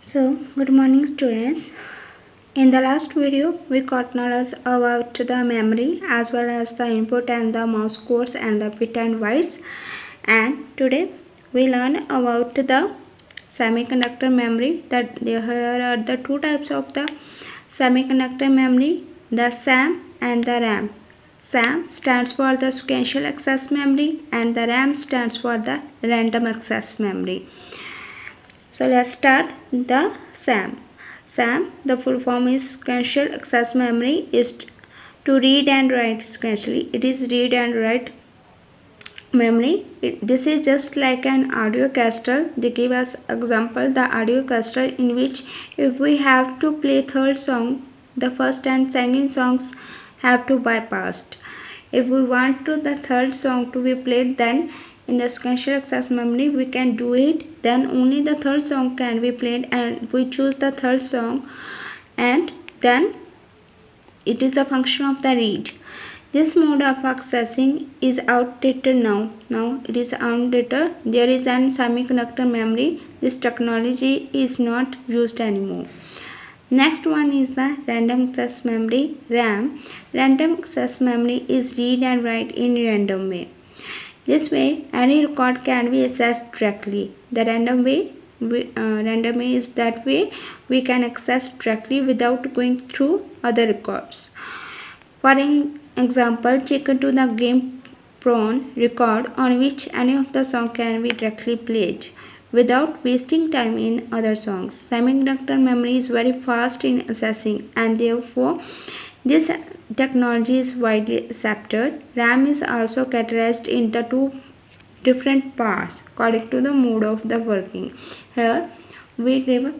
So, good morning students. In the last video, we got knowledge about the memory as well as the input and the mouse codes and the bit and bytes. And today, we learn about the semiconductor memory. That here are the two types of the semiconductor memory, the SAM and the RAM. SAM stands for the sequential access memory and the RAM stands for the random access memory. So let's start the SAM. SAM, the full form is sequential access memory, is to read and write sequentially. It is read and write memory. This is just like an audio cassette. They give us example the audio cassette in which if we have to play third song, the first and second songs have to bypassed. If we want to the third song to be played, then in the sequential access memory we can do it, then only the third song can be played and we choose the third song and then it is a function of the read. This mode of accessing is outdated now. Now it is outdated. There is an semiconductor memory. This technology is not used anymore. Next one is the random access memory, RAM. Random access memory is read and write in random way. This way, any record can be accessed directly. The random way is that way we can access directly without going through other records. For example, check into the game prawn record on which any of the song can be directly played without wasting time in other songs. Semiconductor memory is very fast in accessing and therefore this technology is widely accepted. RAM is also categorized into two different parts according to the mode of the working. Here we give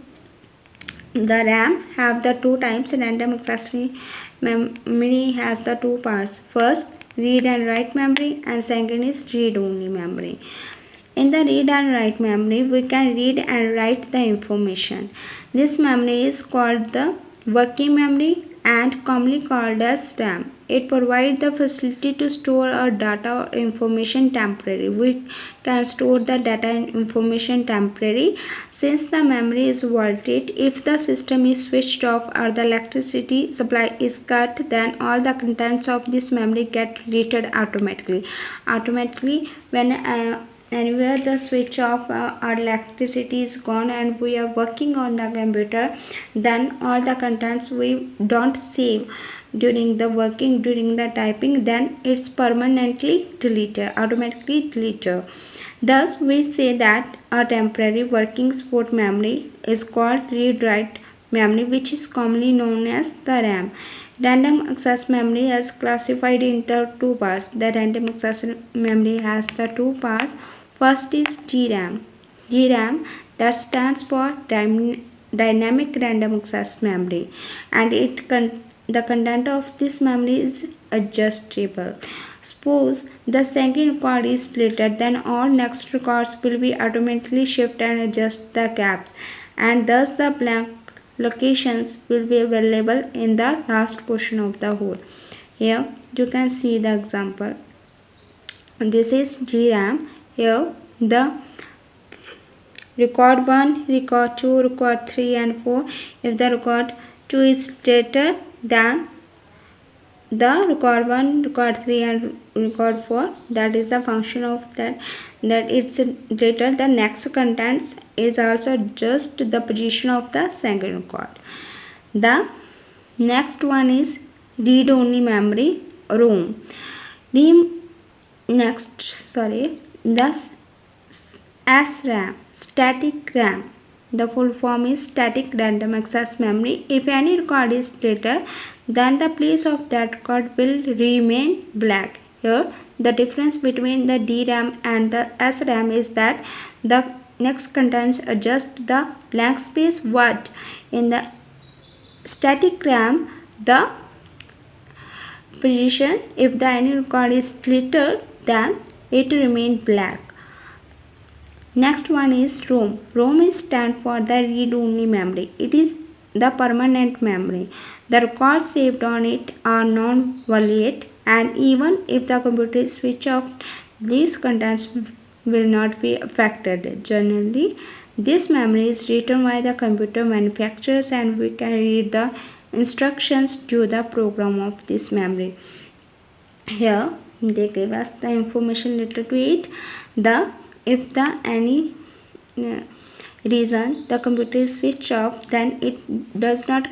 the RAM have the two types. Random access memory has the two parts. First, read and write memory and second is read only memory. In the read and write memory, we can read and write the information. This memory is called the working memory and commonly called as RAM. It provides the facility to store our data or information temporarily. We can store the data and information temporarily. Since the memory is volatile, if the system is switched off or the electricity supply is cut, then all the contents of this memory get deleted automatically. When anywhere the switch off or electricity is gone and we are working on the computer, then all the contents we don't save during the working, during the typing, then it's permanently deleted, automatically deleted. Thus we say that a temporary working support memory is called read-write memory, which is commonly known as the RAM. Random access memory is classified into two parts. The random access memory has the two parts. First is DRAM. DRAM, that stands for dynamic random access memory, and the content of this memory is adjustable. Suppose the second record is deleted, then all next records will be automatically shifted and adjust the gaps, and thus the blank locations will be available in the last portion of the whole. Here you can see the example. This is DRAM. Here the record 1, record 2, record 3 and 4. If the record 2 is deleted, then the record 1, record 3 and record 4, that is the function of that it's deleted. The next contents is also just the position of the second record. The next one is read only memory, ROM. The SRAM, static RAM. The full form is static random access memory. If any record is deleted, then the place of that record will remain blank. Here the difference between the DRAM and the SRAM is that the next contents adjust the blank space, but in the static RAM the position, if the any record is deleted, then it remains blank. Next one is ROM. ROM is stand for the read-only memory. It is the permanent memory. The records saved on it are non-volatile, and even if the computer is switched off, these contents will not be affected. Generally, This memory is written by the computer manufacturers and we can read the instructions to the program of this memory. Here they give us the information related to it. If the any reason the computer is switched off, then it does not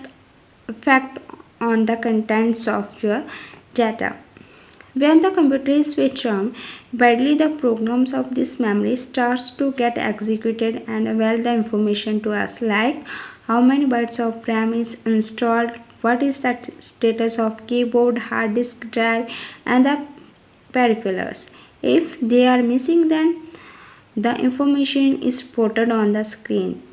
affect on the contents of your data. When the computer is switched on, badly the programs of this memory starts to get executed and avail the information to us, like how many bytes of RAM is installed, what is the status of keyboard, hard disk drive and the peripherals. If they are missing, then the information is put on the screen.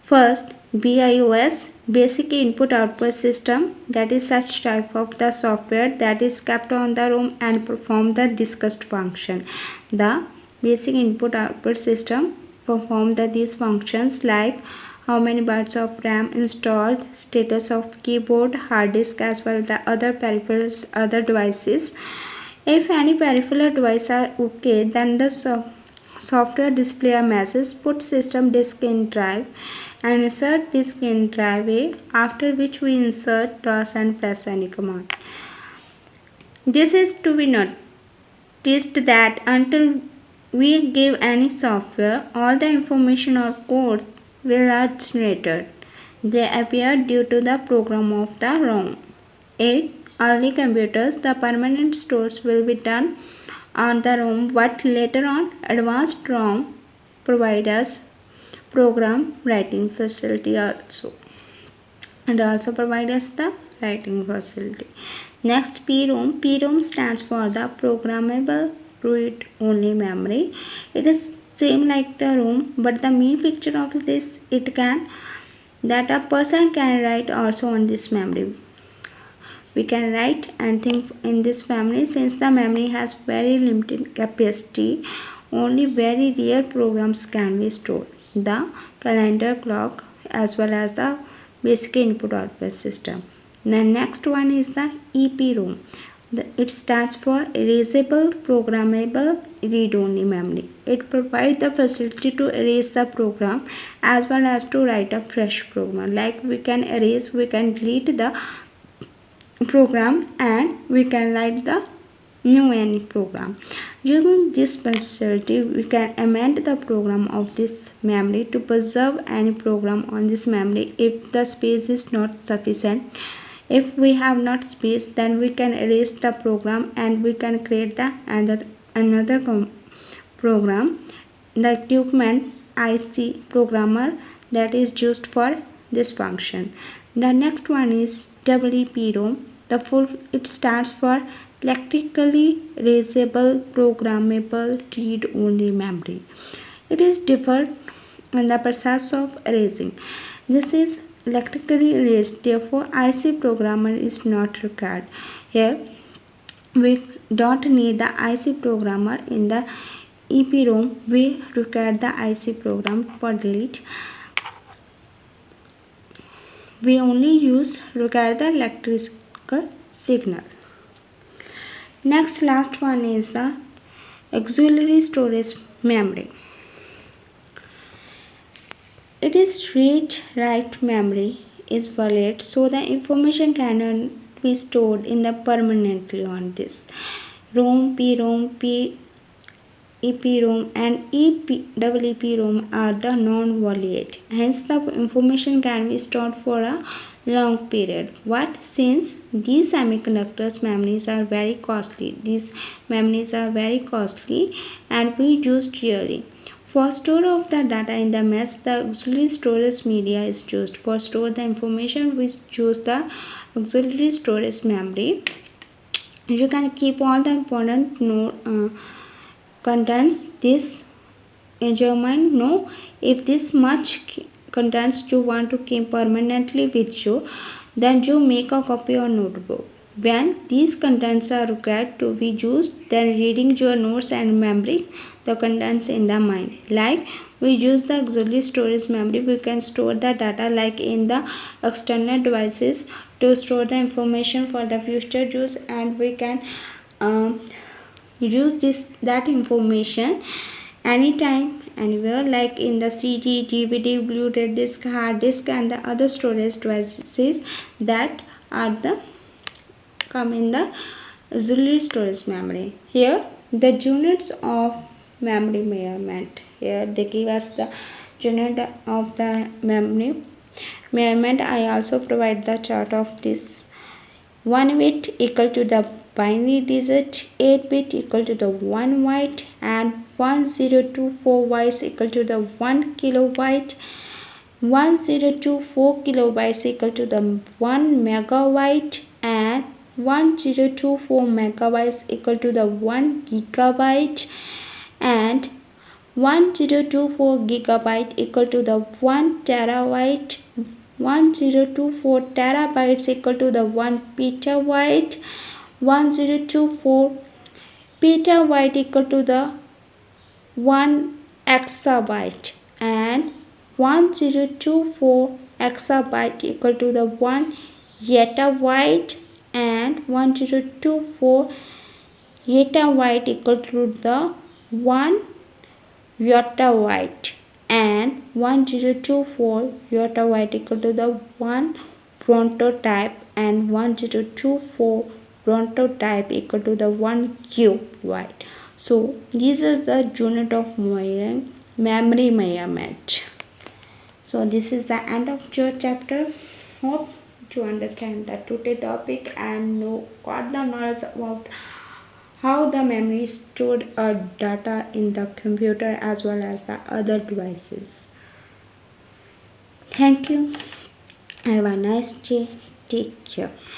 First, BIOS, basic input output system, that is such type of the software that is kept on the ROM and perform the discussed function. The basic input output system perform these functions like how many bytes of RAM installed, status of keyboard, hard disk as well as the other peripherals, other devices. If any peripheral device are okay, then the software display a message, put system disk in drive and insert disk in drive A, after which we insert DOS and press any command. This is to be noticed that until we give any software, all the information or codes will are generated. They appear due to the program of the ROM. In early computers, the permanent stores will be done on the ROM, but later on, advanced ROM provide us program writing facility also, and also provide us the writing facility. Next, PROM. PROM stands for the programmable read-only memory. It is same like the ROM, but the main feature of this, that a person can write also on this memory. We can write and think in this memory. Since the memory has very limited capacity, only very rare programs can be stored. The calendar clock as well as the basic input output system. The next one is the EPROM. It stands for erasable programmable read-only memory. It provides the facility to erase the program as well as to write a fresh program. Like we can erase, we can delete the program and we can write the new any program. Using this facility, we can amend the program of this memory to preserve any program on this memory if the space is not sufficient. If we have not space, then we can erase the program and we can create the another program. The equipment IC programmer that is used for this function. The next one is EEPROM. It stands for electrically erasable programmable read-only memory. It is different in the process of erasing. This is electrically erased, therefore IC programmer is not required. Here we don't need the IC programmer. In the EPROM we require the IC program for delete. We only require the electrical signal. Next, last one is the auxiliary storage memory. It is read-write memory is valid, so the information cannot be stored in the permanently on this. ROM, PROM, EPROM and EEPROM are the non-volatile. Hence, the information can be stored for a long period. But since these semiconductors memories are very costly, and we use rarely. For store of the data in the mesh, the auxiliary storage media is used. For store the information, we choose the auxiliary storage memory. You can keep all the important contents. This in your mind, know if this much contents you want to keep permanently with you, then you make a copy or notebook. When these contents are required to be used, then reading your notes and memory the contents in the mind. Like we use the auxiliary storage memory, we can store the data like in the external devices to store the information for the future use, and we can use that information anytime anywhere, like in the CD, DVD, Blu-ray disc, hard disk, and the other storage devices that are the come in the auxiliary storage memory. Here the units of memory measurement. Here they give us the unit of the memory measurement. I also provide the chart of this. 1 bit equal to the binary digit, 8 bit equal to the 1 byte, and 1024 bytes equal to the 1 kilobyte. 1024 kilobytes equal to the 1 megabyte, and 1024 megabytes equal to the 1 gigabyte, and 1024 gigabyte equal to the 1 terabyte. 1024 terabytes equal to the 1 petabyte. 1024 petabyte equal to the 1 exabyte, and 1024 exabyte equal to the 1 yettabyte, and 1024 yettabyte equal to the 1 yottabyte, and 1024 yottabyte equal to the 1 prototype, and 1024 prototype equal to the 1 cubebyte. So these are the unit of memory measurement. So this is the end of your chapter. Hope to understand the today topic and got the knowledge about how the memory stored data in the computer as well as the other devices. Thank you. Have a nice day. Take care.